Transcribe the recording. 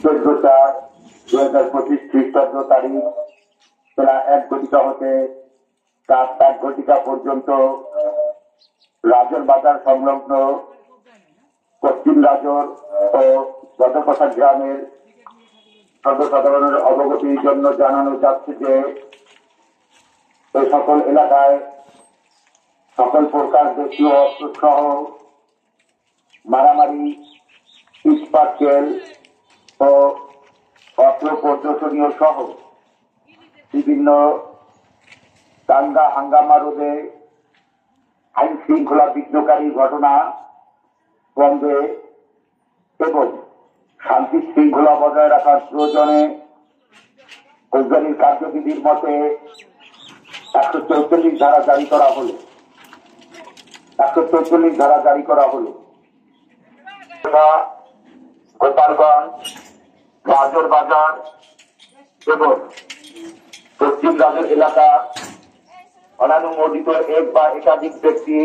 14/4/2025 খ্রিস্টাব্দ তারিখ বেলা 1 ঘটিকা হতে রাত 1 ঘটিকা পর্যন্ত রাজর বাজার সংলগ্ন পশ্চিম রাজর ও গতকথা গ্রামের সর্বসাধারণের অবগতির জন্য জানানো যাচ্ছে যে এই সকল এলাকায় সকল প্রকার দেশীয় অস্ত্র সহ মারামারি, ইস্পাত ও অস্ত্র প্রদর্শনীয় সহ বিভিন্ন দাঙ্গা হাঙ্গামা রোধে আইন শৃঙ্খলা বিঘ্নকারী ঘটনা বন্ধে এবং শান্তি শৃঙ্খলা বজায় রাখার প্রয়োজনে ফৌজদারির কার্যবিধির মতে 144 ধারা জারি করা হলো। 144 ধারা জারি করা হলো। গোপালগঞ্জ, রাজর বাজার এবং পশ্চিম রাজর এলাকা অনানুমোদিত এক বা একাধিক ব্যক্তি